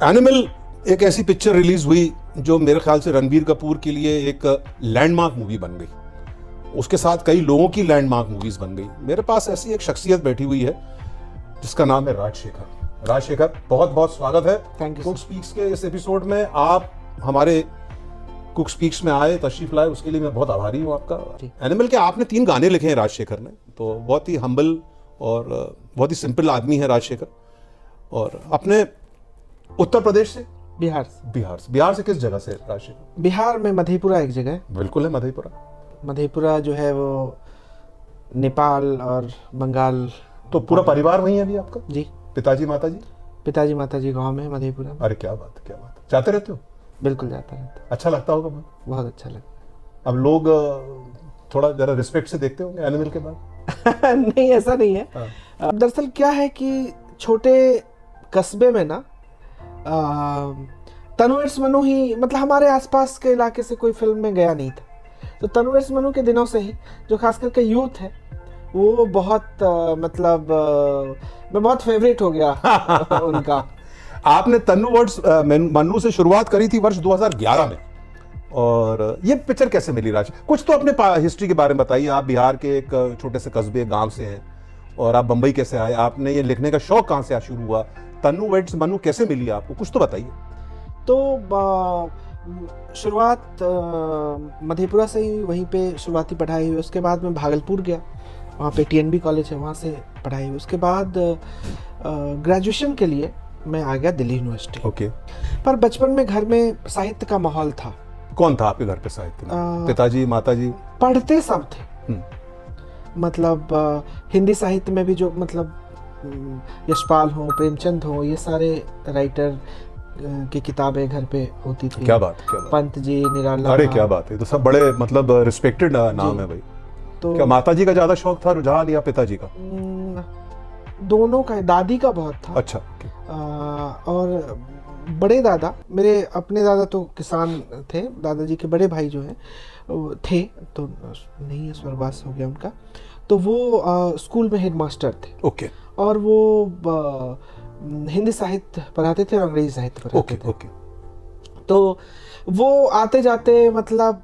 Animal एक ऐसी picture release हुई जो मेरे ख्याल से रणबीर कपूर के लिए एक लैंडमार्क मूवी बन गई, उसके साथ कई लोगों की लैंडमार्क मूवीज बन गई। मेरे पास ऐसी एक शख्सियत बैठी हुई है जिसका नाम है राजशेखर। राजशेखर, बहुत बहुत स्वागत है थैंक यू। कुक स्पीक्स के इस एपिसोड में आप हमारे कुक स्पीक्स में आए, तशरीफ लाए, उसके लिए मैं बहुत आभारी हूँ आपका। एनिमल के आपने 3 गाने लिखे हैं राजशेखर ने, तो बहुत ही हम्बल और बहुत ही सिंपल आदमी है राजशेखर। और अपने उत्तर प्रदेश से, बिहार से किस जगह से राजशेखर? बिहार में मधेपुरा एक जगह है। बिल्कुल है, मधेपुरा। मधेपुरा जो है वो नेपाल और बंगाल। तो पूरा परिवार वहीं है अभी आपका? जी। पिताजी माताजी? पिताजी माताजी गांव में मधेपुरा में। अरे क्या बात है, क्या बात है। जाते रहते हो? बिल्कुल जाता रहता। अच्छा लगता होगा बहुत अच्छा लगता। अब लोग थोड़ा जरा रिस्पेक्ट से देखते होंगे एनिमल के बाद? नहीं, ऐसा नहीं है। दरअसल क्या है कि छोटे कस्बे में ना तनुवर्स मनु ही, मतलब हमारे आसपास के इलाके से कोई फिल्म में गया नहीं था। तो तनुवर्स मनु के दिनों से ही जो खास करके यूथ है वो बहुत मैं बहुत फेवरेट हो गया उनका। आपने तन्नू वर्ड्स मन्नू से शुरुआत करी थी वर्ष 2011 में, और ये पिक्चर कैसे मिली राज? कुछ तो अपने हिस्ट्री के बारे में बताइए। आप बिहार के एक छोटे से कस्बे गांव से हैं और आप बंबई कैसे आए? आपने ये लिखने का शौक कहां से शुरू हुआ? तन्नू वर्ड्स मन्नू कैसे मिली आपको? कुछ तो बताइए। तो शुरुआत मधेपुरा से ही, वहीं पे शुरुआती पढ़ाई हुई। उसके बाद मैं भागलपुर गया, वहाँ पे TNB कॉलेज है, वहाँ से पढ़ाई हुई। उसके बाद ग्रेजुएशन के लिए मैं आ गया दिल्ली यूनिवर्सिटी। ओके। पर बचपन में घर में साहित्य का माहौल था। कौन था आपके घर पे साहित्य में? पिताजी माताजी? पढ़ते सब थे। मतलब हिंदी साहित्य में भी जो, मतलब यशपाल हो, प्रेमचंद हो, ये सारे राइटर की किताबें घर पे होती थी। क्या बात, क्या बात। पंत जी, निराला। अरे क्या बात है, तो सब बड़े मतलब रिस्पेक्टेड नाम है भाई। तो क्या माताजी का ज्यादा शौक था, रुझान, या पिताजी का? दोनों का। दादी का बहुत था। अच्छा। और बड़े दादा, मेरे अपने दादा तो किसान थे। दादाजी के बड़े भाई जो हैं थे, तो नहीं है, स्वर्गवास हो गया उनका। तो वो स्कूल में हेडमास्टर थे। ओके। और वो हिंदी साहित्य पढ़ाते थे और अंग्रेजी साहित्य पढ़ाते थे। ओके। तो वो आते जाते, मतलब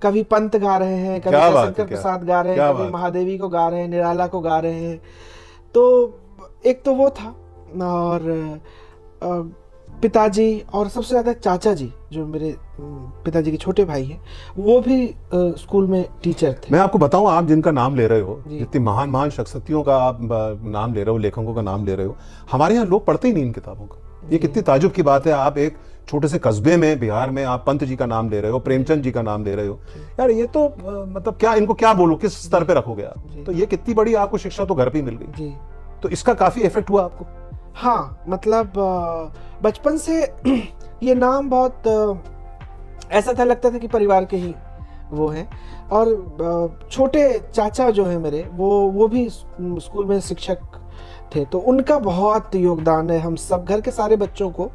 कभी पंत गा रहे हैं, कभी शंकर प्रसाद गा रहे हैं, कभी महादेवी को गा रहे हैं, निराला को गा रहे हैं। तो एक तो वो था। और पिताजी और सबसे ज्यादा चाचा जी, जो मेरे पिताजी के छोटे भाई हैं, वो भी स्कूल में टीचर थे। मैं आपको बताऊं, आप जिनका नाम ले रहे हो, जितनी महान महान शख्सियतों का आप नाम ले रहे हो, लेखकों का नाम ले रहे हो, हमारे यहाँ लोग पढ़ते ही नहीं इन किताबों का। ये कितनी ताजुब की बात है। आप एक छोटे से कस्बे में बिहार में आप पंत जी का नाम ले रहे हो, प्रेमचंद जी का नाम ले रहे हो। यार ये तो मतलब क्या, इनको क्या बोलूं, किस स्तर पे रखोगे आप? तो ये कितनी बड़ी आपको शिक्षा तो घर पे ही मिल गई। तो इसका काफी इफेक्ट हुआ आपको? हाँ, मतलब बचपन से ये नाम बहुत ऐसा था, लगता था कि परिवार के ही वो हैं। और छोटे चाचा जो हैं मेरे, वो भी स्कूल में शिक्षक थे। तो उनका बहुत योगदान है हम सब घर के सारे बच्चों को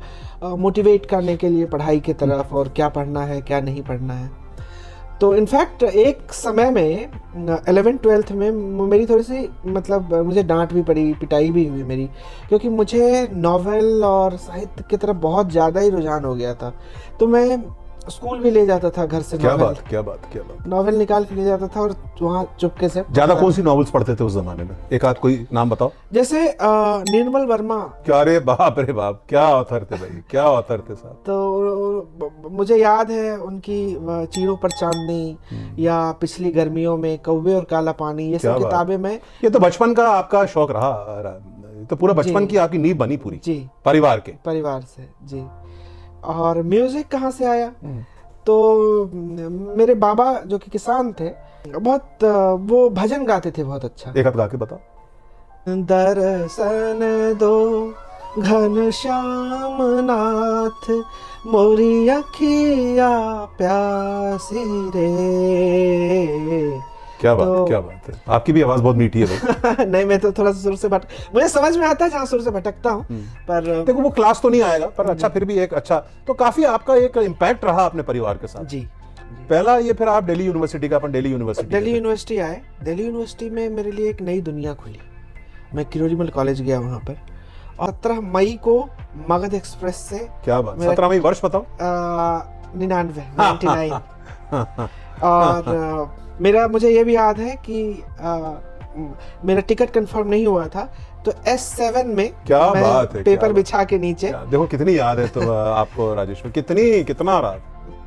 मोटिवेट करने के लिए पढ़ाई की तरफ, और क्या पढ़ना है क्या नहीं पढ़ना है। तो इनफैक्ट एक समय में 11th-12th में मेरी थोड़ी सी, मतलब मुझे डांट भी पड़ी, पिटाई भी हुई मेरी, क्योंकि मुझे नॉवेल और साहित्य की तरफ बहुत ज़्यादा ही रुझान हो गया था। तो मैं स्कूल भी ले जाता था घर से। क्या नॉवेल, बात। नॉवेल निकाल के ले जाता था और वहाँ चुपके से। ज्यादा कौन सी नॉवेल्स पढ़ते थे उस जमाने में? एक आध कोई नाम बताओ। जैसे निर्मल वर्मा। क्या रे बाप रे बाप, क्या ऑथर थे भाई, क्या ऑथर थे साहब। तो मुझे याद है उनकी चीरों पर चांदनी, या पिछली गर्मियों में, कौवे और काला पानी, ये सब किताबें मैं। ये तो बचपन का आपका शौक रहा, तो पूरा बचपन की आपकी नींव बनी पूरी। जी। परिवार से। जी। और म्यूजिक कहाँ से आया? तो मेरे बाबा जो कि किसान थे, बहुत वो भजन गाते थे बहुत अच्छा। एक हाथ गा के बताओ। दर्शन दो घन श्याम नाथ, मोरी अखिया प्यासी रे। क्या बात है। आपकी भी आवाज बहुत मीठी है भाई। नहीं, मैं तो थोड़ा सा सुर से मुझे समझ में आता है जहाँ सुर से भटकता हूँ, पर देखो वो क्लास तो नहीं आएगा, पर अच्छा फिर भी एक अच्छा, तो काफी आपका एक इम्पैक्ट रहा अपने परिवार के साथ। जी। पहला ये, फिर आप दिल्ली यूनिवर्सिटी का, अपन दिल्ली यूनिवर्सिटी आए। दिल्ली यूनिवर्सिटी में मेरे लिए एक नई दुनिया खुली। मैं किरोड़ीमल कॉलेज गया वहाँ पर, और 17 मई को मगध एक्सप्रेस से। क्या बात, 17 मई वर्ष बताओ। 99 और मुझे ये भी याद है कि मेरा टिकट कंफर्म नहीं हुआ था, तो S7 में क्या मैं बात है, पेपर क्या बिछा के नीचे, देखो कितनी याद है तो आपको राजेश्वर, कितना रात,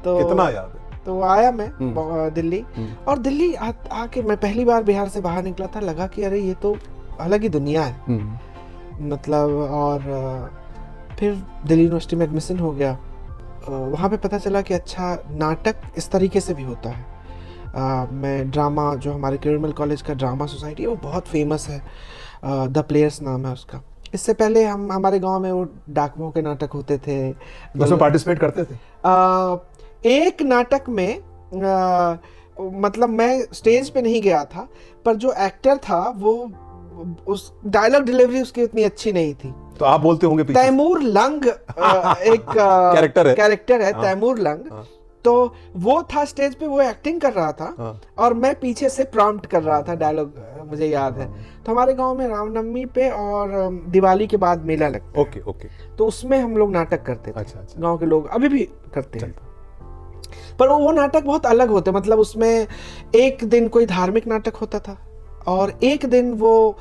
तो कितना याद है। तो आया मैं दिल्ली, और दिल्ली आके मैं पहली बार बिहार से बाहर निकला था, लगा कि अरे ये तो अलग ही दुनिया है, मतलब। और फिर दिल्ली यूनिवर्सिटी में एडमिशन हो गया। वहाँ पे पता चला कि अच्छा नाटक इस तरीके से भी होता है। मैं ड्रामा, जो हमारे क्रिमिनल कॉलेज का ड्रामा सोसाइटी है वो बहुत फेमस है, द प्लेयर्स नाम है उसका। इससे पहले हमारे गांव में वो डाकुओं के नाटक होते थे, उसमें पार्टिसिपेट करते थे। एक नाटक में मतलब मैं स्टेज पे नहीं गया था, पर जो एक्टर था वो, उस डायलॉग डिलीवरी उसकी उतनी अच्छी नहीं थी, तो आप बोलते होंगे पीछे। तैमूर लंग एक कैरेक्टर है तैमूर लंग। तो वो था स्टेज पे, वो एक्टिंग कर रहा था और मैं पीछे से प्रॉम्प्ट कर रहा था डायलॉग, मुझे याद है। तो हमारे गांव में रामनवमी पे और दिवाली के बाद मेला लगता है। ओके। तो उसमें हम लोग नाटक करते थे। अच्छा। गांव के लोग अभी भी करते हैं, पर वो नाटक बहुत अलग होते, मतलब उसमें एक दिन कोई धार्मिक नाटक होता था और एक दिन वो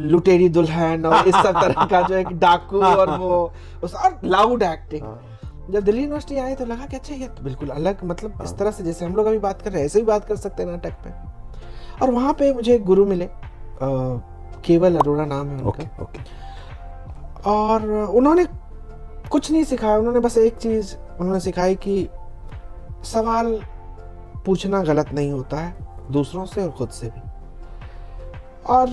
लुटेरी दुल्हन और इस सब तरह का जो एक डाकू और वो और लाउड एक्टिंग। जब दिल्ली यूनिवर्सिटी आए तो लगा कि अच्छा ये तो बिल्कुल अलग, मतलब इस तरह से जैसे हम लोग अभी बात कर रहे हैं ऐसे भी बात कर सकते हैं नाटक पे। और वहाँ पे मुझे एक गुरु मिले, केवल अरोड़ा नाम है उनका। और उन्होंने कुछ नहीं सिखाया, उन्होंने बस एक चीज उन्होंने सिखाई कि सवाल पूछना गलत नहीं होता है, दूसरों से और खुद से भी। और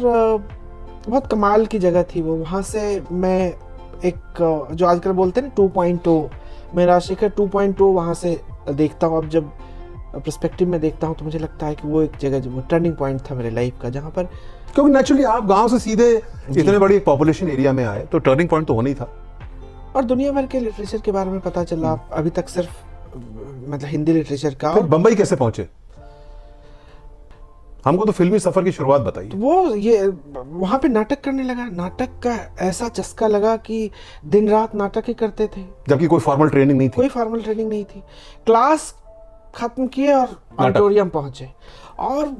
बहुत कमाल की जगह थी वो। वहाँ से मैं एक जो आजकल बोलते हैं ना 2.0, मेरा शिखर 2.0 वहाँ से देखता हूँ। अब जब पर्सपेक्टिव में देखता हूँ तो मुझे लगता है कि वो एक जगह जो टर्निंग पॉइंट था मेरे लाइफ का, जहाँ पर, क्योंकि नेचुरली आप गांव से सीधे इतने बड़ी पॉपुलेशन एरिया में आए तो टर्निंग पॉइंट तो होना ही था। और दुनिया भर के लिटरेचर के बारे में पता चला। अभी तक सिर्फ मतलब हिंदी लिटरेचर का। फिर बंबई कैसे पहुंचे? हमको तो फिल्मी सफर की शुरुआत बताइए। तो वो ये वहाँ पे नाटक करने लगा, नाटक का ऐसा चस्का लगा कि दिन रात नाटक ही करते थे, जबकि कोई फॉर्मल ट्रेनिंग नहीं थी। कोई फॉर्मल ट्रेनिंग नहीं थी। क्लास खत्म किए और ऑडिटोरियम पहुंचे, और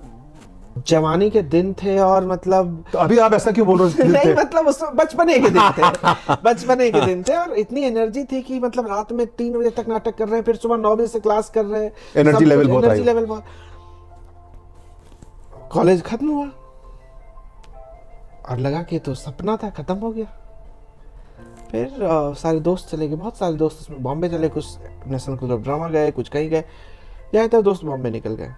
जवानी के दिन थे। और मतलब तो अभी आप ऐसा क्यों बोल रहे हो? नहीं, मतलब उस बचपने के दिन थे, बचपने के दिन थे, और इतनी एनर्जी थी कि मतलब रात में 3 बजे तक नाटक कर रहे हैं, फिर सुबह 9 बजे से क्लास कर रहे हैं। एनर्जी लेवल बहुत। कॉलेज खत्म हुआ और लगा कि तो सपना था, खत्म हो गया। फिर सारे दोस्त चले गए, बहुत सारे दोस्त उसमें बॉम्बे चले, कुछ नेशनल स्कूल ऑफ ड्रामा गए, कुछ कहीं गए, ज़्यादातर दोस्त बॉम्बे निकल गए।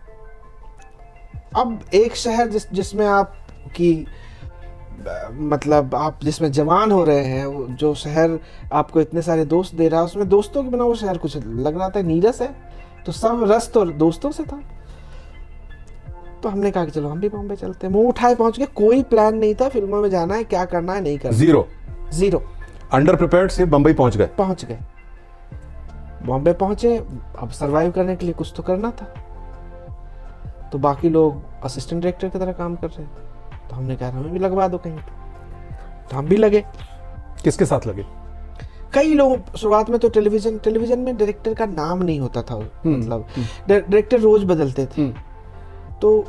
अब एक शहर जिसमें आप की मतलब आप जिसमें जवान हो रहे हैं, जो शहर आपको इतने सारे दोस्त दे रहा है, उसमें दोस्तों के बिना वो शहर कुछ लग रहा था नीरस है। तो सब रस तो दोस्तों से था। तो हमने कहा कि चलो हम भी बॉम्बे चलते हैं। मुंह उठाए पहुंच गए, कोई प्लान नहीं था फिल्मों में जाना है, क्या करना है, नहीं करना। जीरो अंडर प्रिपेयर्ड से बंबई पहुंच गए। बॉम्बे पहुंचे, अब सरवाइव करने के लिए कुछ तो करना था। तो बाकी लोग असिस्टेंट डायरेक्टर की तरह काम कर रहे थे, तो हमने कहा हमें भी लगवा दो कहीं पे। तो हम भी लगे। किसके साथ लगे? कई लोग। शुरुआत में तो टेलीविजन में डायरेक्टर का नाम नहीं होता था, मतलब डायरेक्टर रोज बदलते थे। तो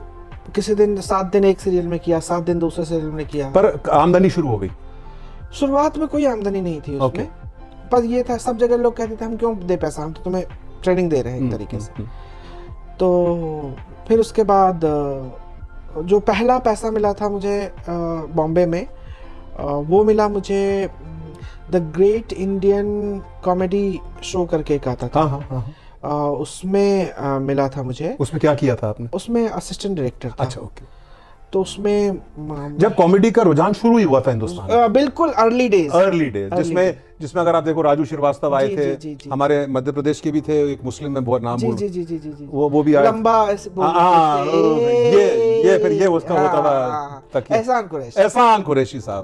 किसी दिन 7 दिन एक सीरियल में किया, 7 दिन दूसरे सीरियल में किया, पर आमदनी शुरू हो गई। शुरुआत में कोई आमदनी नहीं थी उसमें। पर ये था, सब जगह लोग कहते थे हम क्यों दे पैसा, हम तो तुम्हें ट्रेनिंग दे रहे हैं एक तरीके से। तो फिर उसके बाद जो पहला पैसा मिला था मुझे बॉम्बे में, वो मिला मुझे the great Indian comedy show करके एक आता था। उसमें मिला था मुझे। उसमें क्या किया था आपने? उसमें असिस्टेंट डायरेक्टर था। अच्छा, ओके। तो उसमें जब कॉमेडी का रुझान शुरू ही हुआ था हिंदुस्तान में, बिल्कुल अर्ली डेज, जिसमें अगर आप देखो राजू श्रीवास्तव आए थे, हमारे मध्य प्रदेश के भी थे, एक मुस्लिम में बहुत नाम, जी, वो भी आया, लंबा ये उसका होता था एहसान कुरैशी साहब।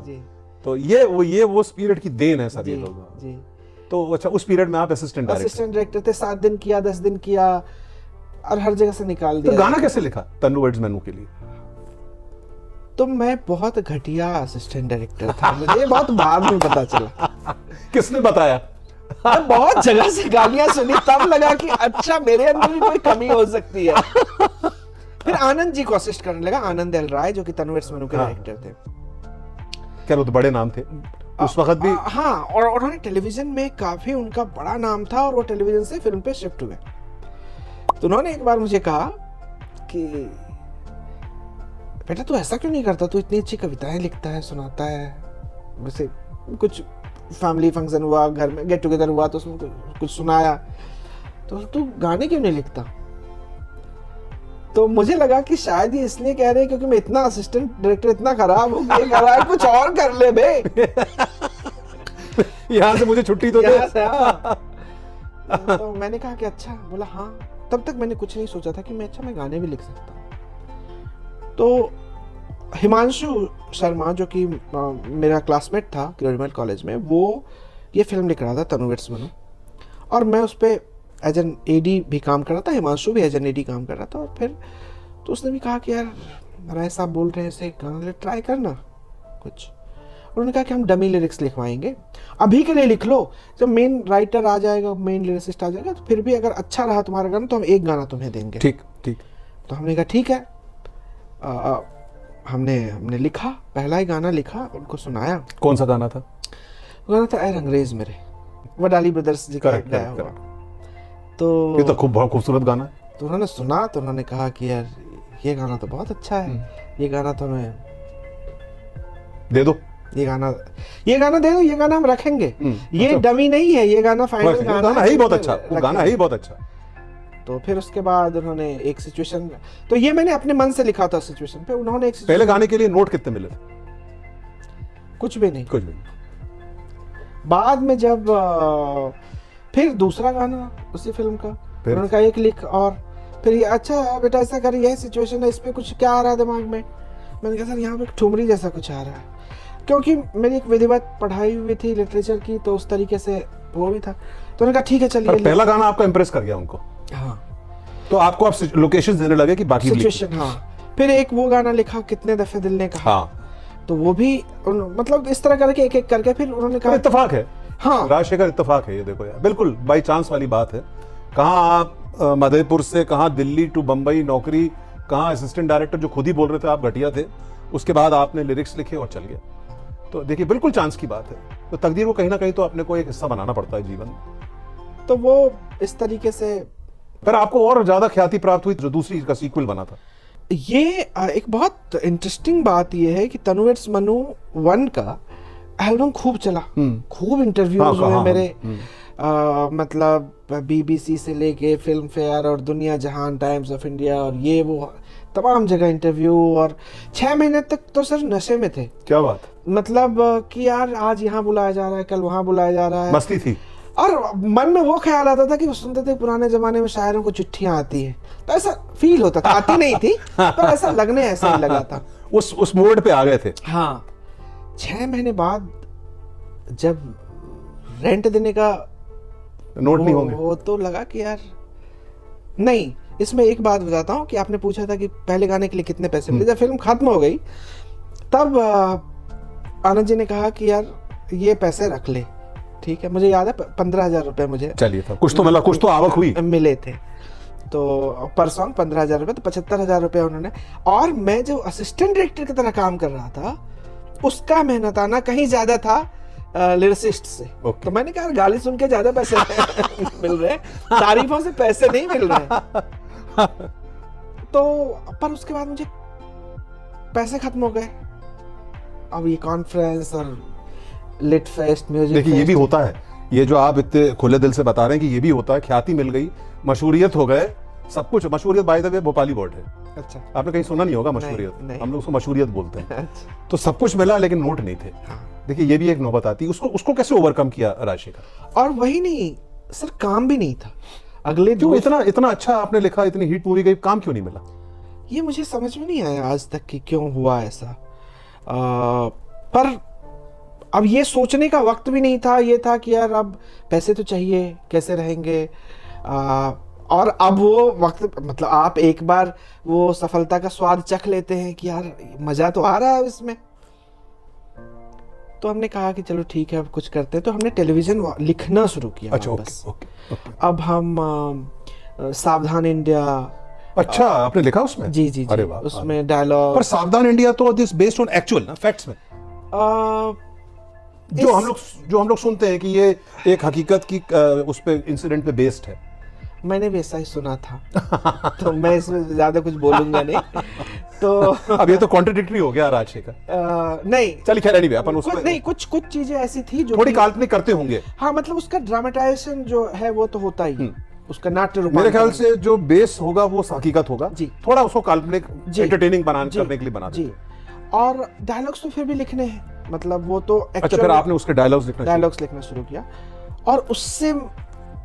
तो ये वो पीरियड की देन है सर, ये लोग। तो अच्छा, उस पीरियड में आप असिस्टेंट डायरेक्टर थे। 7 दिन किया, 10 दिन किया, और हर जगह से निकाल दिया। तो गाना कैसे लिखा तन्नू वर्ड्स मेनू के लिए? तो मैं बहुत घटिया असिस्टेंट डायरेक्टर था, मुझे ये बहुत बाद में पता चला। किसने बताया? मैं बहुत जगह से गालियां सुनी, तब लगा कि अच्छा मेरे अंदर भी कोई कमी हो सकती है। फिर आनंद जी को असिस्ट करने लगा, आनंद एल राय जो कि तन्वेट्स मनु के डायरेक्टर थे। क्या वो तो बड़े नाम थे उस वक्त भी। हाँ, और उन्होंने टेलीविजन में काफी उनका बड़ा नाम था, और वो टेलीविजन से फिल्म पे शिफ्ट हुए। तो उन्होंने एक बार मुझे कहा कि बेटा तू ऐसा क्यों नहीं करता, तू इतनी अच्छी कविताएं लिखता है, सुनाता है, वैसे कुछ फैमिली फंक्शन हुआ, घर में गेट टुगेदर हुआ तो उसमें कुछ सुनाया, तो तू गाने क्यों नहीं लिखता? तो मुझे लगा कि शायद ये इसलिए कह रहे हैं क्योंकि मैं इतना असिस्टेंट डायरेक्टर इतना खराब हूँ कि कह रहा है कुछ और कर ले बे। यहाँ से मुझे छुट्टी तो दे। हाँ। तो मैंने कहा कि अच्छा, बोला हाँ। तब तक मैंने कुछ नहीं सोचा था कि मैं गाने भी लिख सकता हूँ। तो हिमांशु शर्मा जो कि मेरा क्लासमेट था ग्लोरियन कॉलेज में, वो ये फिल्म लिख रहा था तन्वेट्स मनु, और मैं उस पर एज एन एडी भी काम कर रहा था, हिमांशु भी एज एन एडी काम कर रहा था। और फिर तो उसने भी कहा कि यार राय साहब बोल रहे हैं ऐसे गाना ट्राई करना कुछ। उन्होंने कहा कि हम डमी लिरिक्स लिखवाएंगे, अभी के लिए लिख लो, जब मेन राइटर आ जाएगा, मेन लिरिसिस्ट आ जाएगा, तो फिर भी अगर अच्छा रहा तुम्हारा गाना तो हम एक गाना तुम्हें देंगे। ठीक ठीक। तो हमने कहा ठीक है। हमने लिखा, पहला ही गाना लिखा, उनको सुनाया। कौन सा गाना था? गाना था ऐ रंगरेज मेरे, वडाली ब्रदर्स जी का गाया हुआ। तो ये तो बहुत खूबसूरत गाना है। तो उन्होंने सुना, तो उन्होंने कहा कि यार ये गाना तो बहुत अच्छा है, ये गाना तो हमें दे दो, ये गाना दे दो, ये गाना हम रखेंगे, ये अच्छा। डमी नहीं है, ये गाना फाइनल गाना है ही बहुत अच्छा, वो गाना है ही बहुत अच्छा। तो फिर उसके बाद उन्होंने एक सिचुएशन, तो ये मैंने अपने मन से लिखा था सिचुएशन पे, उन्होंने एक पहले गाने के लिए नोट कितने मिले थे? कुछ भी नहीं। कुछ भी नहीं। बाद में जब फिर दूसरा गाना उसी फिल्म का, उन्होंने कहा एक लिख, और फिर ये अच्छा बेटा ऐसा कर, यह सिचुएशन है, इस पे कुछ क्या आ रहा है दिमाग में? मैंने कहा सर यहाँ पे ठुमरी जैसा कुछ आ रहा है, क्योंकि मेरी एक विधिवत पढ़ाई हुई थी लिटरेचर की, तो उस तरीके से वो भी था। तो उन्होंने कहा ठीक है चलिए। पहला गाना आपका इम्प्रेस कर गया उनको? हाँ। तो आपको आप लोकेशन देने लगे कि बाकी सिचुएशन? हाँ। फिर एक वो गाना लिखा, कितने दफे दिल ने कहा। हाँ। तो वो भी मतलब इस तरह करके एक एक करके फिर उन्होंने कहा। इत्तेफाक है। हाँ, राजशेखर इत्तेफाक है ये, देखो यार, बिल्कुल बाई चांस वाली बात है। कहाँ आप मधेपुर से कहाँ दिल्ली टू बम्बई नौकरी, कहाँ असिस्टेंट डायरेक्टर जो खुद ही बोल रहे थे आप घटिया थे, उसके बाद आपने लिरिक्स लिखे और चल गया। तो देखिए बिल्कुल चांस की बात है। तो तकदीर को कहीं ना कहीं तो अपने को एक हिस्सा बनाना पड़ता है जीवन में। तो वो इस तरीके से पर आपको और ज्यादा ख्याति प्राप्त हुई जो दूसरी का सीक्वल बना था। ये एक बहुत इंटरेस्टिंग बात ये है कि तन्वेट्स मनु 1 का एल्बम खूब चला, खूब इंटरव्यूज हुए मेरे, मतलब BBC से लेके फिल्म फेयर और दुनिया जहान, टाइम्स ऑफ इंडिया और ये वो तमाम जगह इंटरव्यू, और 6 महीने तक तो सर नशे में थे। क्या बात? मतलब कि यार आज यहाँ बुलाया जा रहा है, कल वहाँ बुलाया जा रहा है, मस्ती थी। और मन में वो ख्याल आता था कि वो सुनते थे पुराने जमाने में शायरों को चिट्ठियां आती है, तो ऐसा फील होता था, आती नहीं थी पर ऐसा लगने ऐसा ही लगा था। उस मोड पे आ गए थे। हाँ। 6 महीने बाद जब रेंट देने का नोट नहीं होंगे, वो तो लगा कि यार नहीं। इसमें एक बात बताता हूँ कि आपने पूछा था कि पहले गाने के लिए कितने पैसे मिले। जब फिल्म खत्म हो गई तब आनंद जी ने कहा कि यार ये पैसे रख ले, ठीक है। मुझे याद है 15,000 रुपए मुझे चलिए था, कुछ तो मिला, कुछ तो आवक हुई, मिले थे। तो पर सॉन्ग 15,000 रुपए, तो 75,000 रुपए उन्होंने। और मैं जो असिस्टेंट डायरेक्टर की तरह काम कर रहा था, उसका मेहनताना कहीं ज्यादा था लिरिसिस्ट से। तो मैंने कहा गाली सुन के ज्यादा पैसे मिल रहे हैं, तारीफों से पैसे नहीं मिल रहे। तो पर उसके बाद मुझे पैसे खत्म हो गए। अब ये कॉन्फ्रेंस और लिट फेस्ट, म्यूजिक, देखिए ये भी होता है, ये जो आप इतने खुले दिल से बता रहे हैं कि ये भी होता है। ख्याति मिल गई, मशहूरियत हो गए, सब कुछ। मशहूरियत by the way Bhopali word है। अच्छा, आपने कहीं सुना नहीं होगा मशहूरियत, हम लोग उसको मशहूरियत बोलते हैं। अच्छा। तो सब कुछ मिला लेकिन नोट नहीं थे। देखिए ये भी एक नौबत आती है। उसको कैसे ओवरकम किया राजशेखर? और वही नहीं सर, काम भी नहीं था। अगले क्यों इतना अच्छा आपने लिखा, इतनी हिट मूवी गई, काम क्यों नहीं मिला? ये मुझे समझ में नहीं आया आज तक कि क्यों हुआ ऐसा। पर अब ये सोचने का वक्त भी नहीं था। ये था कि यार अब पैसे तो चाहिए, कैसे रहेंगे। और अब वो वक्त, मतलब आप एक बार वो सफलता का स्वाद चख लेते हैं कि यार मजा तो आ रहा है इसमें, तो हमने कहा कि चलो ठीक है अब कुछ करते हैं, तो हमने टेलीविजन लिखना शुरू किया। अच्छा, वापस। ओके। अब हम सावधान इंडिया। अच्छा, आपने लिखा उसमें? जी जी अरे जी, वाह। उसमें डायलॉग। पर सावधान इंडिया तो दिस बेस्ड ऑन एक्चुअल ना, फैक्ट्स में, जो हम लोग सुनते हैं कि ये एक हकीकत की उस पे इंसिडेंट पे बेस्ड है। मैंने भी ऐसा ही सुना था तो मैं इसमें ज्यादा कुछ बोलूंगा नहीं। तो अब ये तो कॉन्ट्रडिक्टरी हो गया राजशेखर। नहीं चलिए खैर, नहीं अपन उसको नहीं, कुछ चीजें ऐसी थी जो थोड़ी काल्पनिक करते होंगे। हाँ, मतलब उसका ड्रामेटाइजेशन जो है वो तो होता ही, उसका नाट्य मेरे रूपांतरण। ख्याल से जो बेस होगा वो हकीकत होगा जी। थोड़ा उसको काल्पनिक जी। एंटरटेनिंग जी। करने के लिए बना जी। देते। और डायलॉग्स तो फिर भी लिखने हैं, मतलब वो तो अच्छा, फिर आपने उसके डायलॉग्स लिखना शुरू किया, और उससे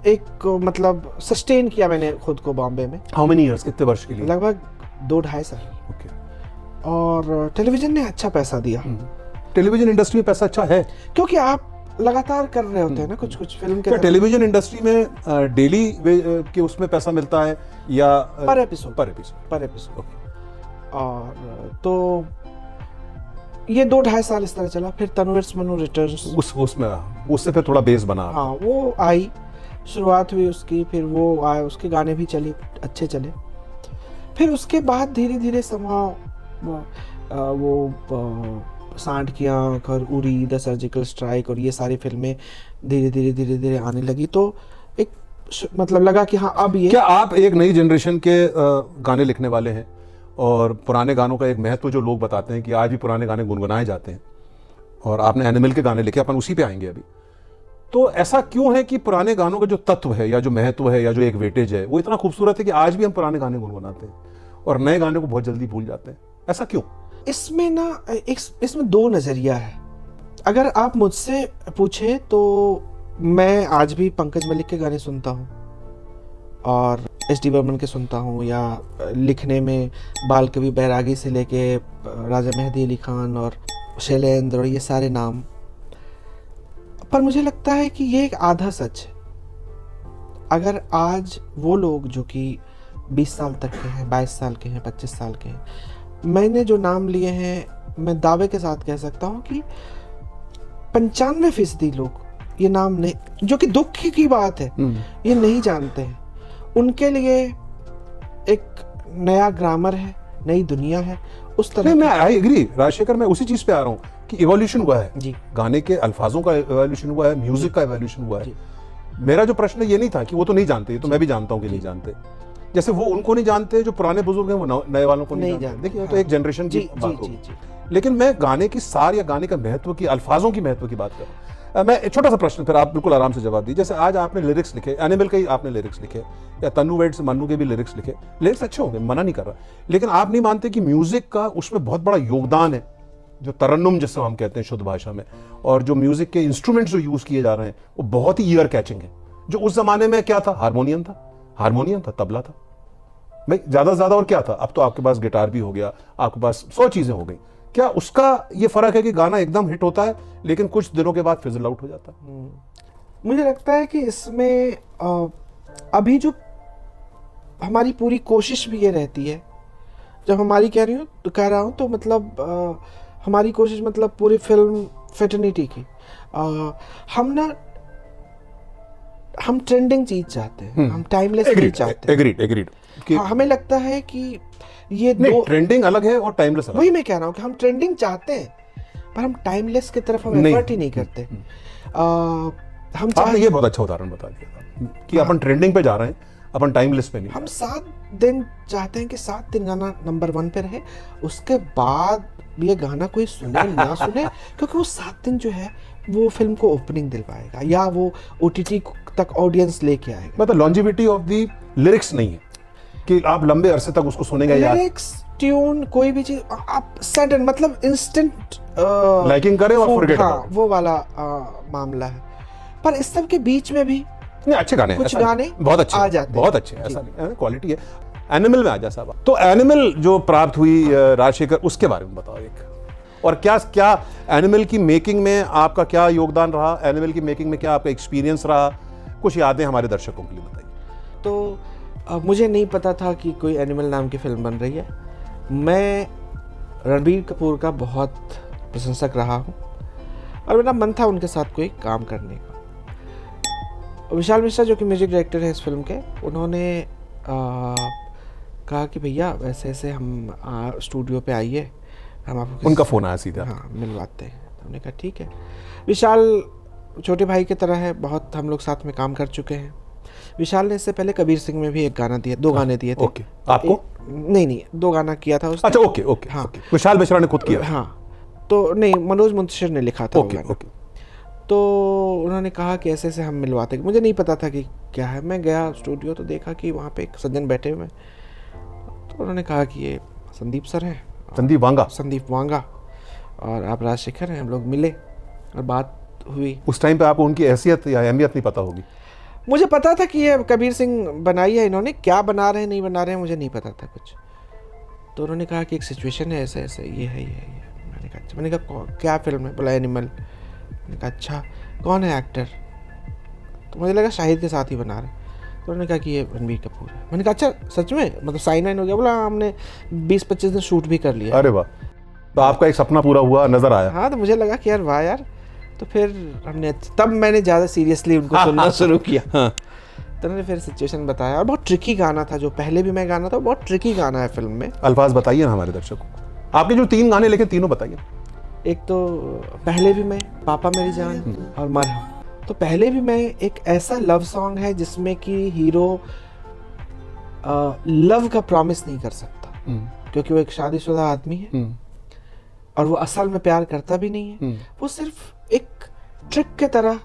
एक मतलब सस्टेन किया मैंने खुद को बॉम्बे में। हाउ मेनी इयर्स, कितने वर्ष के लिए? लगभग 2-2.5 साल। ओके। और टेलीविजन ने अच्छा पैसा दिया। टेलीविजन इंडस्ट्री में पैसा अच्छा है, क्योंकि आप लगातार कर रहे होते हैं ना कुछ फिल्म के क्या टेलीविजन इंडस्ट्री में डेली के उसमें पैसा मिलता है या पर एपिसोड? पर एपिसोड। और तो ये 2-2.5 साल इस तरह चला। फिर तन्वर्स मनु रिटर्न्स, उससे फिर थोड़ा बेस बना। हाँ, वो आई, शुरुआत हुई उसकी, फिर वो आए, उसके गाने भी चले, अच्छे चले। फिर उसके बाद धीरे धीरे वो सांड की आंख और उरी, द सर्जिकल स्ट्राइक और ये सारी फिल्में धीरे धीरे आने लगी। तो एक मतलब लगा कि हाँ अब ये, क्या आप एक नई जनरेशन के गाने लिखने वाले हैं, और पुराने गानों का एक महत्व जो लोग बताते हैं कि आज भी पुराने गाने गुनगुनाए जाते हैं, और आपने एनिमल के गाने लिखे, अपन उसी पे आएंगे अभी। तो ऐसा क्यों है कि पुराने गानों का जो तत्व है या जो महत्व है या जो एक वेटेज है वो इतना खूबसूरत है कि आज भी हम पुराने गाने गुनगुनाते हैं और नए गाने को बहुत जल्दी भूल जाते हैं? ऐसा क्यों? इसमें ना इसमें 2 नजरिया है। अगर आप मुझसे पूछे तो मैं आज भी पंकज मलिक के गाने सुनता हूँ और एस.डी. बर्मन के सुनता हूँ, या लिखने में बाल कवि बैरागी से लेके राजा मेहदी अली खान और शैलेंद्र और ये सारे नाम। पर मुझे लगता है कि ये एक आधा सच है। अगर आज वो लोग जो कि 20 साल तक के हैं, 22 साल के हैं, 25 साल के हैं, मैंने जो नाम लिए हैं, मैं दावे के साथ कह सकता हूँ कि 95% लोग ये नाम नहीं, जो कि दुख की बात है, ये नहीं जानते हैं। उनके लिए एक नया ग्रामर है, नई दुनिया है, उस तरह। मैं आई एग्री राजशेखर, मैं उसी चीज पे आ रहा हूँ कि इवोल्यूशन हुआ है जी। गाने के अल्फाजों का इवोल्यूशन हुआ है, म्यूजिक का इवोल्यूशन हुआ है। मेरा जो प्रश्न ये नहीं था कि वो तो नहीं जानते, तो मैं भी जानता हूँ कि नहीं जानते। जैसे वो उनको नहीं जानते जो पुराने बुजुर्ग हैं, वो नए वालों को नहीं जानते। देखिए, तो एक जनरेशन की बात होगी। लेकिन मैं गाने की सार या गाने का महत्व की, अल्फाजों की महत्व की बात कर रहा हूँ। मैं एक छोटा सा प्रश्न, फिर आप बिल्कुल आराम से जवाब दीजिए। जैसे आज आपने लिरिक्स लिखे, एनिमल के ही आपने लिरिक्स लिखे, या तन्नू वेड से मन्नू के भी लिरिक्स लिखे, लिरिक्स अच्छे होंगे, मना नहीं कर रहा, लेकिन आप नहीं मानते कि म्यूजिक का उसमें बहुत बड़ा योगदान है, जो तरन्नुम जिससे हम कहते हैं शुद्ध भाषा में, और जो म्यूजिक के इंस्ट्रूमेंट्स जो यूज किए जा रहे हैं वो बहुत ही ईयर कैचिंग है। जो उस जमाने में क्या था, हारमोनियम था, तबला था, भाई ज्यादा से ज्यादा, और क्या था? अब तो आपके पास गिटार भी हो गया, आपके पास 100 चीजें हो गई। क्या उसका ये फर्क है कि गाना एकदम हिट होता है लेकिन कुछ दिनों के बाद फिजल आउट हो जाता है? मुझे लगता है कि इसमें अभी जो हमारी पूरी कोशिश भी ये रहती है, जब हमारी कह रहा हूँ तो मतलब हमारी कोशिश मतलब पूरी फिल्म फेटर्निटी की, हम ट्रेंडिंग चीज चाहते हैं, हम टाइमलेस चीज चाहते हैं। एग्रीड। हमें लगता है कि ये ट्रेंडिंग अलग है और टाइमलेस अलग। वही मैं कह रहा हूँ कि हम ट्रेंडिंग चाहते हैं पर हम टाइमलेस की तरफ हम एफर्ट ही नहीं करते। आपने ये बहुत अच्छा उदाहरण बता दिया कि अपन ट्रेंडिंग पे जा रहे हैं, अपन टाइमलेस पे नहीं। हम 7 दिन चाहते हैं कि 7 दिन गाना नंबर 1 पे रहे, उसके बाद ये गाना कोई सुने ना सुने, क्योंकि वो 7 दिन जो है वो फिल्म को ओपनिंग दिलवाएगा या वो OTT तक ऑडियंस लेके आएगा। मतलब लॉन्जिविटी ऑफ द लिरिक्स नहीं है कि आप लंबे अरसे तक उसको सुनेंगे। लिरिक्स, ट्यून, कोई भी चीज आप सडन मतलब इंस्टेंट लाइकिंग करें और फॉरगेट, हाँ, वो वाला मामला है। पर इस सब के बीच में भी नहीं, अच्छे गाने, कुछ गाने बहुत अच्छे आ जाते, बहुत अच्छे, ऐसा नहीं, क्वालिटी है। एनिमल में आ जा साहब, तो एनिमल जो प्राप्त हुई राजशेखर, उसके बारे में बताओ एक, और क्या एनिमल की मेकिंग में आपका क्या योगदान रहा, एनिमल की मेकिंग में क्या आपका एक्सपीरियंस रहा, कुछ यादें हमारे दर्शकों के लिए बताइए। तो मुझे नहीं पता था कि कोई एनिमल नाम की फिल्म बन रही है। मैं रणबीर कपूर का बहुत प्रशंसक रहा हूँ और मेरा मन था उनके साथ कोई काम करने का। विशाल मिश्रा जो कि म्यूजिक डायरेक्टर है इस फिल्म के, उन्होंने कहा कि भैया ऐसे ऐसे हम स्टूडियो पे आइए, हम आपको उनका फ़ोन आया सीधा? हाँ, मिलवाते हैं। तो हमने कहा ठीक है। विशाल छोटे भाई की तरह है, बहुत हम लोग साथ में काम कर चुके हैं। विशाल ने इससे पहले कबीर सिंह में भी एक गाना दिया, 2 गाने दिए थे। ओके, आपको? नहीं 2 गाना किया था उसने। अच्छा, ओके ओके, हाँ, ओके। विशाल मिश्रा ने खुद किया? हाँ, तो नहीं, मनोज मुंतशिर ने लिखा था ओके वो गाना। ओके। तो उन्होंने कहा कि ऐसे ऐसे हम मिलवाते, मुझे नहीं पता था कि क्या है। मैं गया स्टूडियो तो देखा कि वहाँ पे एक सज्जन बैठे हुए हैं। तो उन्होंने कहा कि ये संदीप सर हैं, संदीप वांगा, और आप राजशेखर हैं। हम लोग मिले और बात हुई। उस टाइम पे आपको उनकी हैसियत या अहमियत नहीं पता होगी? मुझे पता था कि ये कबीर सिंह बनाई है इन्होंने, क्या बना रहे हैं नहीं बना रहे हैं मुझे नहीं पता था कुछ। तो उन्होंने कहा कि एक सिचुएशन है ऐसे ऐसे, ये है ये है ये। मैंने कहा क्या फिल्म है? बोला एनिमल। मैंने कहा अच्छा, कौन है एक्टर? तो मुझे लगा शाहिद के साथ ही बना रहे। तो उन्होंने कहा कि ये रणबीर कपूर है। मैंने कहा अच्छा सच में, मतलब साइन वाइन हो गया? बोला हमने 20-25 दिन शूट भी कर लिया। अरे वाह, तो आपका एक सपना पूरा हुआ, नजर आया। हाँ, तो मुझे लगा कि यार वाह यार। तो फिर हमने, तब मैंने ज़्यादा सीरियसली उनको सुनना शुरू किया। हाँ, तो उन्होंने फिर सिचुएशन बताया। और बहुत ट्रिकी गाना था, जो पहले भी मैं गाना था, बहुत ट्रिकी गाना है फिल्म में। अल्फाज बताइए ना हमारे दर्शकों को। आपने जो 3 गाने लिखे, तीनों बताइए। एक तो पहले भी मैं, पापा मेरी जान और मरहम। तो पहले भी मैं एक ऐसा लव सॉन्ग है जिसमें कि हीरो लव का प्रॉमिस नहीं कर सकता, क्योंकि वो एक शादीशुदा आदमी है और वो असल में प्यार करता भी नहीं है। वो सिर्फ एक ट्रिक के तरह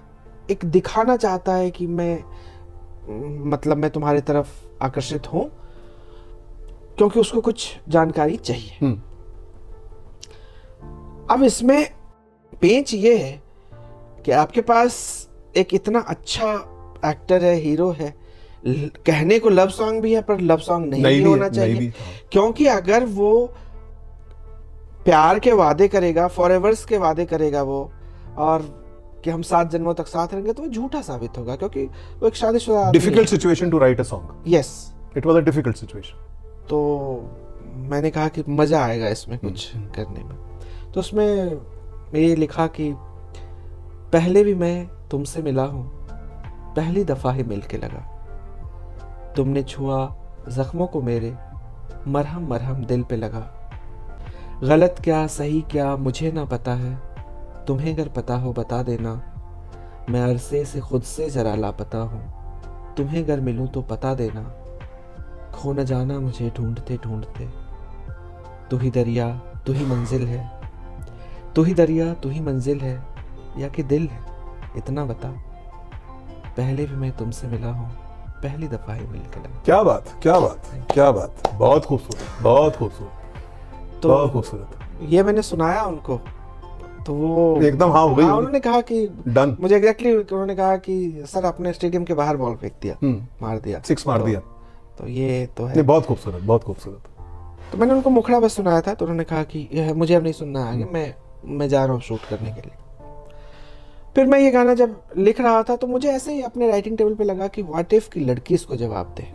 एक दिखाना चाहता है कि मैं तुम्हारी तरफ आकर्षित हूं, क्योंकि उसको कुछ जानकारी चाहिए। अब इसमें पेंच ये है कि आपके पास एक इतना अच्छा एक्टर है, हीरो है, कहने को लव सॉन्ग भी है पर लव सॉन्ग नहीं भी होना चाहिए। क्योंकि अगर वो प्यार के वादे करेगा, फॉरएवर्स के वादे करेगा वो, और कि हम 7 जन्मों तक साथ रहेंगे, तो वो झूठा साबित होगा, क्योंकि वो एक शादीशुदा आदमी है। Difficult situation to write a song. Yes, it was a difficult situation. तो मैंने कहा कि मजा आएगा इसमें कुछ करने में। तो उसमें ये लिखा कि पहले भी मैं तुमसे मिला हूं, पहली दफा ही मिलके लगा, तुमने छुआ जख्मों को मेरे, मरहम मरहम दिल पे लगा, गलत क्या सही क्या मुझे ना पता है, तुम्हें अगर पता हो बता देना, मैं अरसे से खुद से जरा लापता हूँ, तुम्हें अगर मिलूं तो पता देना, खो न जाना मुझे ढूंढते ढूंढते, तू ही दरिया तू ही मंजिल है, तू ही दरिया तू ही मंजिल है या कि दिल है, इतना बता, पहले भी मैं तुमसे मिला हूँ, पहली दफा ही मिलके लगा। क्या बात, क्या बात, क्या बात, बहुत खूबसूरत, बहुत खूबसूरत, तो बहुत खूबसूरत। ये मैंने सुनाया उनको, तो वो एकदम हाँ हो गई। उन्होंने कहा कि डन। मुझे एग्जैक्टली उन्होंने कहा कि सर आपने स्टेडियम के बाहर बॉल फेंक दिया, मार दिया, 6 मार दिया। तो ये तो है। नहीं, बहुत खूबसूरत, बहुत खूबसूरत। तो मैंने उनको मुखड़ा बस सुनाया था, तो उन्होंने कहा कि यह मुझे अब नहीं सुनना है आगे, मैं जा रहा हूँ शूट करने के लिए। फिर मैं ये गाना जब लिख रहा था तो मुझे ऐसे ही अपने राइटिंग टेबल पे लगा कि व्हाट इफ की लड़की इसको जवाब दे,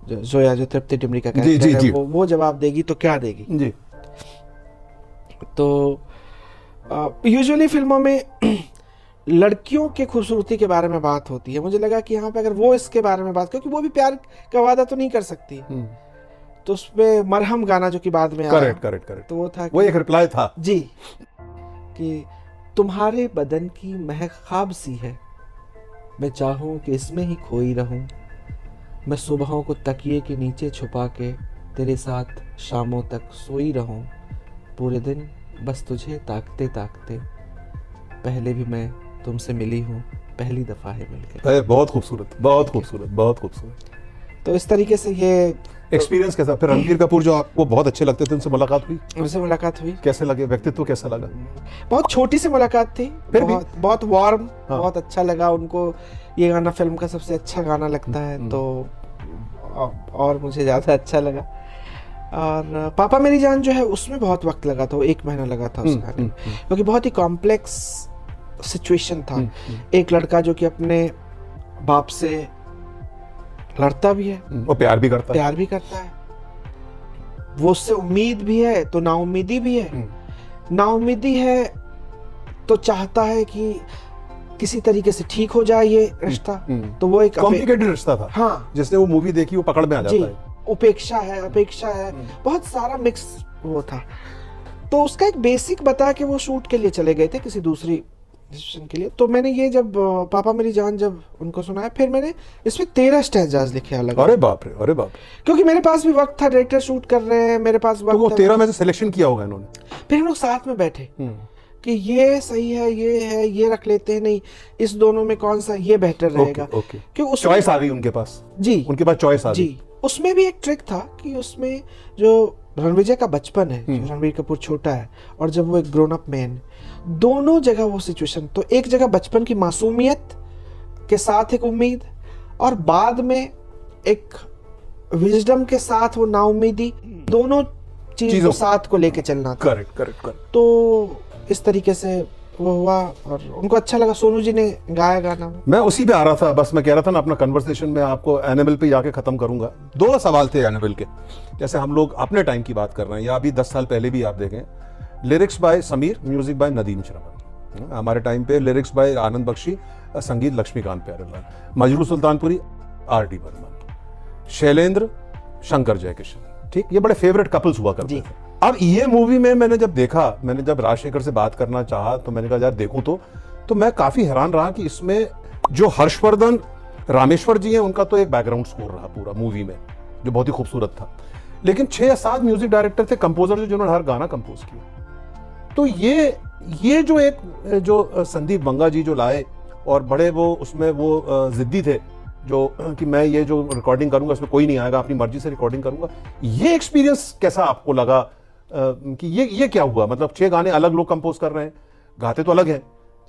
जो जोया, जो तृप्ति डिमरी का कैरेक्टर है, वो जवाब देगी तो क्या देगी जी। तो यूजुअली फिल्मों में लड़कियों के खूबसूरती के बारे में बात होती है। मुझे लगा कि यहाँ पे अगर वो इसके बारे में बात, क्योंकि वो भी प्यार का वादा तो नहीं कर सकती, तो उसपे मरहम गाना जो कि बाद में आया, करेक्ट, तो वो था, वो एक रिप्लाई था जी, कि तुम्हारे बदन की महक ख्वाब सी है, मैं चाहूं कि इसमें ही खोई रहूं, मैं सुबहों को तकिए के नीचे छुपा के तेरे साथ शामों तक सोई रहूं, पूरे दिन बस तुझे ताकते ताकते, पहले भी मैं तुमसे मिली हूँ, पहली दफा है मिलके। बहुत खूबसूरत, बहुत खूबसूरत, बहुत खूबसूरत। तो इस तरीके से ये एक्सपीरियंस कैसा? फिर रणबीर कपूर जो आपको बहुत अच्छे लगते थे, उनसे मुलाकात हुई? उनसे मुलाकात हुई। कैसे लगे? व्यक्तित्व कैसा लगा? बहुत छोटी सी मुलाकात थी, फिर बहुत वार्म, हाँ। बहुत अच्छा लगा उनको। ये गाना फिल्म का सबसे अच्छा गाना लगता है, तो और मुझे ज़्यादा अच्छा लगा। और पापा मेरी जान जो है उसमें बहुत वक्त लगा था, 1 महीना लगा था उस गाने में, क्योंकि बहुत ही कॉम्प्लेक्स सिचुएशन था। एक लड़का जो कि अपने बाप से लड़ता भी है, वो प्यार भी करता है। प्यार भी करता है, वो उससे उम्मीद भी है तो नाउम्मीदी भी है। नाउम्मीदी है तो चाहता है कि किसी तरीके से ठीक हो जाए ये रिश्ता। तो वो एक कॉम्प्लिकेटेड रिश्ता था। हाँ, जिसने वो मूवी देखी वो पकड़ में आ जाता है। उपेक्षा है, अपेक्षा है, बहुत सारा मिक्स वो था। तो उसका एक बेसिक बता के वो शूट के लिए चले गए थे किसी दूसरी डिसीजन के लिए। तो मैंने ये जब पापा मेरी जान जब उनको सुनाया, फिर मैंने इसमें 13 स्टैंजाज लिखे अलग। अरे बाप रे, अरे बाप रे। क्योंकि मेरे पास भी वक्त था, डायरेक्टर शूट कर रहे हैं, मेरे पास वक्त तो वो था। 13 में से सिलेक्शन किया होगा इन्होंने। फिर हम लोग साथ में बैठे कि ये सही है, ये रख लेते हैं, नहीं इस दोनों में कौन सा ये बेहतर रहेगा। ओके। क्योंकि उसमें चॉइस आ गई उनके पास। जी, उनके पास चॉइस आ गई। जी। उसमें भी एक ट्रिक था कि उसमें जो रणविजय का बचपन है, जो रणबीर कपूर छोटा है, और जब वो एक ग्रोन अप मैन, दोनों जगह वो सिचुएशन, तो एक जगह बचपन की मासूमियत के साथ एक उम्मीद, और बाद में एक विजडम के साथ वो नाउम्मीदी, दोनों चीजों साथ को लेके चलना था। करेक्ट। तो इस तरीके से वो हुआ और उनको अच्छा लगा। सोनू जी ने गाया गाना। मैं उसी पे आ रहा था, बस मैं कह रहा था ना अपना कन्वर्सेशन में आपको एनिमल पे जाके खत्म करूंगा। 2 सवाल थे एनिमल के। जैसे हम लोग अपने टाइम की बात कर रहे हैं या अभी 10 साल पहले भी आप देखें, lyrics by Sameer, music by Nadeem Shravan. हमारे टाइम पे लिरिक्स बाय आनंद बख्शी, संगीत लक्ष्मीकांत प्यारेलाल, मजरू सुल्तानपुरी आर.डी. बर्मन, शैलेंद्र, शंकर जयकिशन। ठीक, ये बड़े फेवरेट कपल्स हुआ करते थे। अब ये मूवी में मैंने जब देखा, मैंने जब राजशेखर से बात करना चाहा तो मैंने कहा यार देखूं तो मैं काफी हैरान रहा कि इसमें जो हर्षवर्धन रामेश्वर जी हैं उनका तो एक बैकग्राउंड स्कोर रहा पूरा मूवी में, जो बहुत ही खूबसूरत था। लेकिन 6 या 7 म्यूजिक डायरेक्टर थे, कंपोजर थे, जिन्होंने हर गाना कंपोज किया। तो ये जो एक जो संदीप बंगा जी जो लाए, और बड़े वो उसमें वो जिद्दी थे जो कि मैं ये जो रिकॉर्डिंग करूंगा इसमें कोई नहीं आएगा, अपनी मर्जी से रिकॉर्डिंग करूंगा। ये एक्सपीरियंस कैसा आपको लगा कि ये क्या हुआ? मतलब 6 गाने अलग लोग कंपोज कर रहे हैं, गाते तो अलग हैं,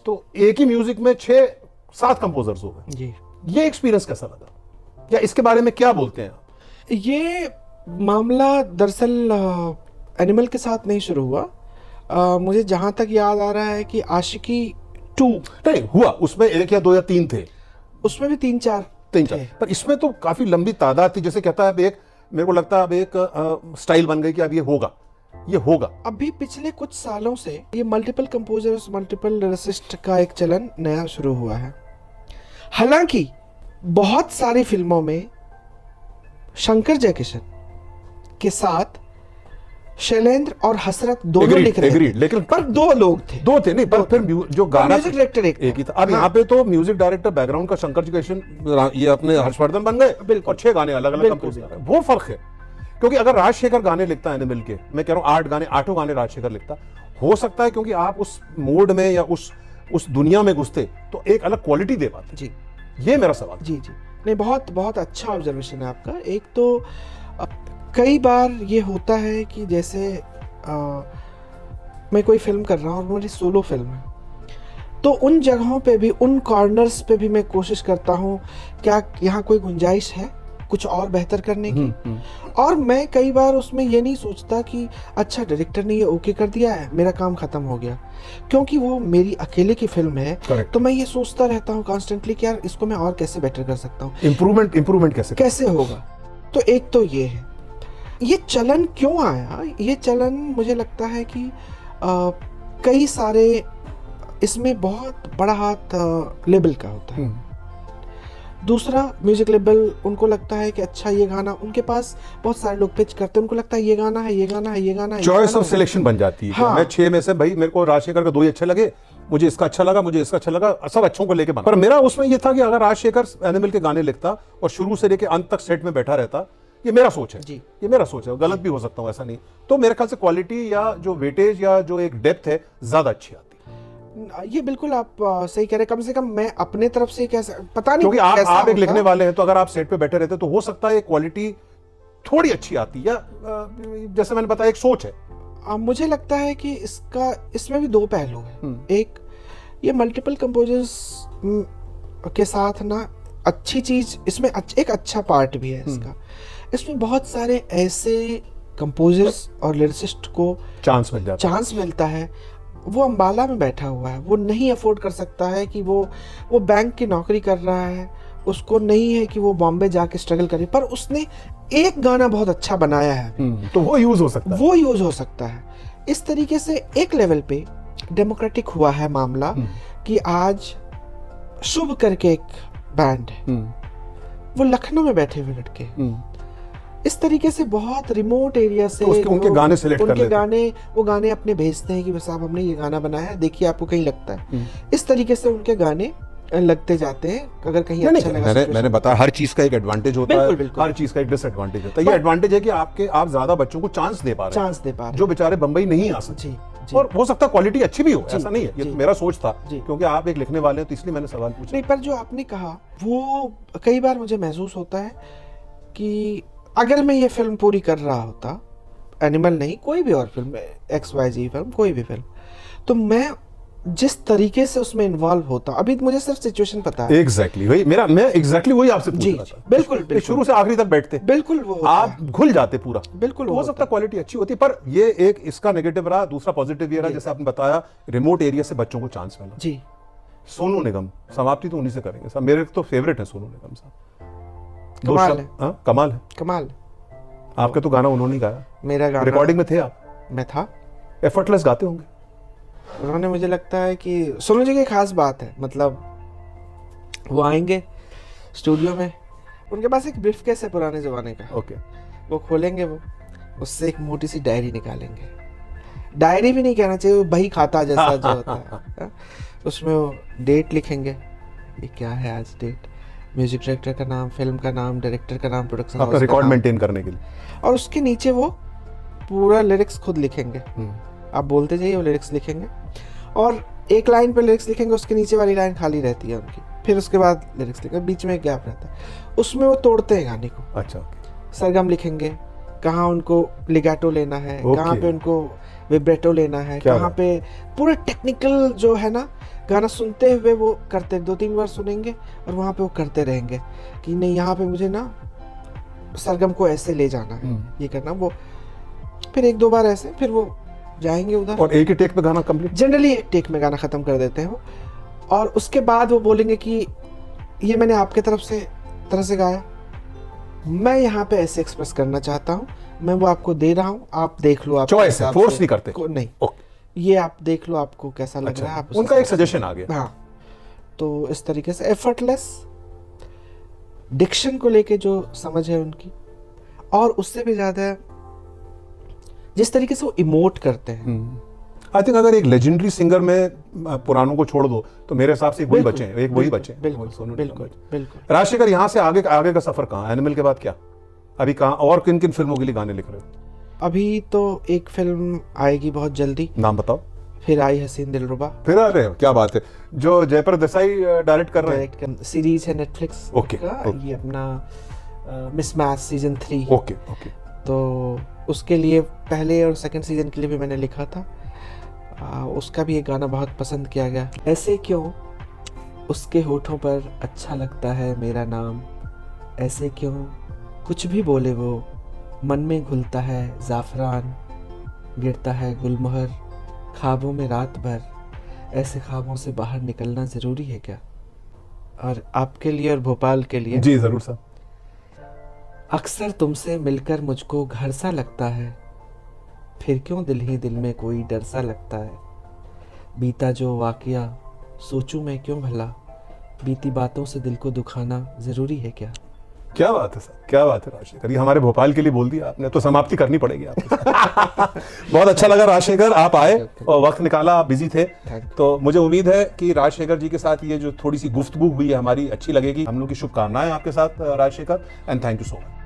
तो एक ही म्यूजिक में 6-7 कंपोजर्स हो गए जी। ये एक्सपीरियंस कैसा लगा, या इसके बारे में क्या बोलते हैं? ये मामला दरअसल एनिमल के साथ नहीं शुरू हुआ। मुझे जहां तक याद आ रहा है कि आशिकी 2 नहीं हुआ, उसमें 1 या 2 या 3 थे, उसमें भी 3-4 पर इसमें तो काफी लंबी तादाद थी। जैसे कहता है अब एक, मेरे को लगता है अब एक स्टाइल बन गई कि अब ये होगा। अभी पिछले कुछ सालों से ये मल्टीपल कंपोजर्स, मल्टीपल लिरिसिस्ट का एक चलन नया शुरू हुआ है। हालांकि बहुत सारी फिल्मों में शंकर जयकिशन के साथ शैलेंद्र और हसरत दोनों लिख रहे थे, लेकिन पर 2 लोग थे, 2 थे नहीं, पर फिर जो गाना म्यूजिक डायरेक्टर एक ही था। अब यहाँ पे तो म्यूजिक डायरेक्टर बैकग्राउंड का शंकर जयकिशन, ये अपने हर्षवर्धन बन गए, और 6 गाने अलग अलग कंपोज कर रहे हैं। वो फर्क है, क्योंकि अगर राजशेखर गाने लिखता है एनिमल के, मैं कह रहा हूँ 8 गाने राजशेखर लिखता, हो सकता है क्योंकि आप उस मोड में या उस दुनिया में घुसते तो एक अलग क्वालिटी दे पाते जी। ये मेरा सवाल जी। नहीं, बहुत अच्छा ऑब्जर्वेशन है आपका। एक तो कई बार ये होता है कि जैसे मैं कोई फिल्म कर रहा हूँ और मेरी सोलो फिल्म है, तो उन जगहों पे भी, उन कॉर्नर्स पे भी मैं कोशिश करता हूँ क्या यहाँ कोई गुंजाइश है कुछ और बेहतर करने की। और मैं कई बार उसमें ये नहीं सोचता कि अच्छा डायरेक्टर ने ये ओके कर दिया है, मेरा काम खत्म हो गया, क्योंकि वो मेरी अकेले की फिल्म है। Correct. तो मैं ये सोचता रहता हूँ कॉन्स्टेंटली कि यार इसको मैं और कैसे बेटर कर सकता हूँ, इम्प्रूवमेंट कैसे होगा। तो एक तो ये है, ये चलन क्यों आया? ये चलन मुझे लगता है कि कई सारे इसमें बहुत बड़ा हाथ लेबल का होता है। दूसरा, म्यूजिक लेबल उनको लगता है कि अच्छा ये गाना, उनके पास बहुत सारे लोग पिच करते हैं, उनको लगता है ये गाना है, चॉइस ऑफ सिलेक्शन बन जाती है। हाँ। मैं 6 में से भाई मेरे को राजशेखर का 2 ही अच्छे लगे, मुझे इसका अच्छा लगा, सब अच्छों को लेके बना। पर मेरा उसमें ये था कि अगर राजशेखर एनिमल के गाने लिखता और शुरू से लेके अंत तक सेट में बैठा रहता, ये मेरा सोच है जी, ये मेरा सोच है, गलत भी हो सकता हूँ, ऐसा नहीं, तो मेरे ख्याल से क्वालिटी या जो वेटेज या जो एक डेप्थ है ज्यादा अच्छी आती। ये बिल्कुल आप सही कह रहे हैं। कम से कम मैं अपने तरफ से पता नहीं, क्योंकि आप एक लिखने वाले हैं, तो अगर आप सेट पे बैठे रहते तो हो सकता है क्वालिटी थोड़ी अच्छी आती, या जैसे मैंने बताया एक सोच है। मुझे लगता है कि इसमें भी 2 पहलू हैं। एक, ये मल्टीपल कंपोजर्स के साथ ना अच्छी चीज, इसमें एक अच्छा पार्ट भी है इसका, इसमें बहुत सारे ऐसे कंपोजर्स और लिरिसिस्ट को चांस मिलता है। वो अंबाला में बैठा हुआ है, वो नहीं अफोर्ड कर सकता है कि वो बैंक की नौकरी कर रहा है, उसको नहीं है कि वो बॉम्बे जाके स्ट्रगल करे, पर उसने एक गाना बहुत अच्छा बनाया है, तो वो यूज हो सकता है, वो यूज हो सकता है। इस तरीके से एक लेवल पे डेमोक्रेटिक हुआ है मामला कि आज शुभ करके एक बैंड है, वो लखनऊ में बैठे हुए लड़के, इस तरीके से बहुत रिमोट एरिया से तो उनके गाने सेलेक्ट कर लेते हैं। वो गाने अपने भेजते हैं कि बस साहब हमने ये गाना बनाया है, देखिए आपको कहीं लगता है। इस तरीके से उनके गाने लगते जाते हैं, अगर कहीं अच्छा लगा। मैंने बताया हर चीज का एक एडवांटेज होता है, बिल्कुल। हर चीज का एक डिसएडवांटेज होता है। ये एडवांटेज है कि आप ज्यादा बच्चों को चांस दे पा रहे हैं, जो बेचारे बंबई नहीं आ सकते। और हो सकता है क्वालिटी अच्छी भी हो, ऐसा नहीं है, ये तो मेरा सोच था, क्योंकि आप एक लिखने वाले हैं तो इसलिए मैंने सवाल पूछा। नहीं, पर जो आपने कहा वो कई बार मुझे महसूस होता है कि अगर मैं ये फिल्म पूरी कर रहा होता, एनिमल नहीं कोई भी और फिल्म, XYZ फिल्म, कोई भी फिल्म, तो मैं जिस तरीके से उसमें इन्वॉल्व होता, अभी मुझे सिर्फ सिचुएशन पता है। एग्जैक्टली वही मैं एग्जैक्टली वही आपसे पूछ रहा था। बिल्कुल शुरू से आखिरी तक बैठते, बिल्कुल वो आप घुल जाते पूरा। बिल्कुल हो सकता है क्वालिटी अच्छी होती, पर ये एक इसका नेगेटिव रहा। दूसरा पॉजिटिव ये रहा, जैसे आपने बताया, रिमोट एरिया से बच्चों को चांस मिला। जी, सोनू निगम, समाप्ति तो उन्हीं से करेंगे साहब, मेरे तो फेवरेट है सोनू निगम साहब, कमाल है। कमाल है, कमाल। आपके तो गाना उन्होंने गाया, मेरा गाना रिकॉर्डिंग में थे आप? मैं था। एफर्टलेस गाते होंगे उन्होंने, मुझे लगता है कि सोनू जी की खास बात है, मतलब वो आएंगे स्टूडियो में, उनके पास एक ब्रीफकेस है पुराने जमाने का, ओके, वो खोलेंगे, वो उससे एक मोटी सी डायरी निकालेंगे, डायरी भी नहीं कहना चाहिए, वो बही खाता जैसा जो होता है, उसमें वो डेट लिखेंगे, ये क्या है आज डेट, म्यूजिक डायरेक्टर का नाम, फिल्म का नाम, डायरेक्टर का नाम, प्रोडक्शन आपका रिकॉर्ड मेंटेन करने के लिए, और उसके नीचे वो पूरा लिरिक्स खुद लिखेंगे। आप बोलते जाइए, वो लिरिक्स लिखेंगे, और एक लाइन पे लिरिक्स लिखेंगे, उसके नीचे वाली लाइन खाली रहती है उनकी, फिर उसके बाद लिरिक्स लिखेंगे, बीच में एक गैप रहता है, उसमें वो तोड़ते हैं गाने को। अच्छा, सरगम लिखेंगे, कहाँ उनको लिगैटो लेना है, कहाँ पे उनको विब्रेटो लेना है, कहाँ पे पूरा टेक्निकल जो है ना, गाना सुनते हुए वो करते, 2-3 बार सुनेंगे और वहाँ पे वो करते रहेंगे कि नहीं यहाँ पे मुझे ना सरगम को ऐसे ले जाना है, ये करना, वो फिर 1-2 बार ऐसे, फिर वो जाएंगे उधर, और एक ही टेक पे गाना कंप्लीट, जनरली एक टेक में गाना खत्म कर देते हैं वो, और उसके बाद वो बोलेंगे कि ये मैंने आपके तरफ से गाया, मैं यहाँ पे ऐसे एक्सप्रेस करना चाहता हूँ, मैं वो आपको दे रहा हूँ, आप देख लो, आप चॉइस है, फोर्स नहीं करते, नहीं, ये आप देख लो आपको कैसा लग रहा है, आप उनका एक सजेशन आ गया। हाँ, तो इस तरीके से एफर्टलेस, डिक्शन को लेके जो समझ है उनकी, और उससे भी ज्यादा जिस तरीके से वो इमोट करते हैं। आई थिंक अगर एक लेजेंडरी सिंगर में पुरानों को छोड़ दो तो मेरे हिसाब से वही बचे हैं, एक वही बचे हैं। बिल्कुल। राजशेखर, यहाँ से आगे का सफर कहाँ, एनिमल के बाद क्या, अभी कहाँ और किन किन फिल्मों के लिए गाने लिख रहे हो? अभी तो एक फिल्म आएगी बहुत जल्दी, नाम बताओ। फिर आई हसीन दिलरुबा। फिर आ रहे हो, क्या बात है, जो जयप्रकाश देसाई डायरेक्ट कर रहे हैं, सीरीज है नेटफ्लिक्स का, ये अपना मिसमैच सीजन 3। ओके, तो उसके लिए पहले और सेकंड सीजन के लिए भी मैंने लिखा था, उसका भी एक गाना बहुत पसंद किया गया, ऐसे क्यों उसके होठों पर अच्छा लगता है मेरा नाम, ऐसे क्यों कुछ भी बोले वो मन में घुलता है ज़ाफ़रान, गिरता है गुलमोहर ख्वाबों में रात भर, ऐसे ख्वाबों से बाहर निकलना ज़रूरी है क्या। और आपके लिए और भोपाल के लिए, जी जरूर साहब। अक्सर तुमसे मिलकर मुझको घर सा लगता है, फिर क्यों दिल ही दिल में कोई डर सा लगता है, बीता जो वाक़या सोचूं मैं क्यों भला, बीती बातों से दिल को दुखाना ज़रूरी है क्या। क्या बात है सर, क्या बात है राजशेखर, ये हमारे भोपाल के लिए बोल दिया आपने, तो समाप्ति करनी पड़ेगी आपको। बहुत अच्छा लगा राजशेखर, आप आए और वक्त निकाला, आप बिजी थे, तो मुझे उम्मीद है कि राजशेखर जी के साथ ये जो थोड़ी सी गुफ्तगू हुई है हमारी अच्छी लगेगी। हम लोग की शुभकामनाएं आपके साथ Rajshekhar, and thank you so much.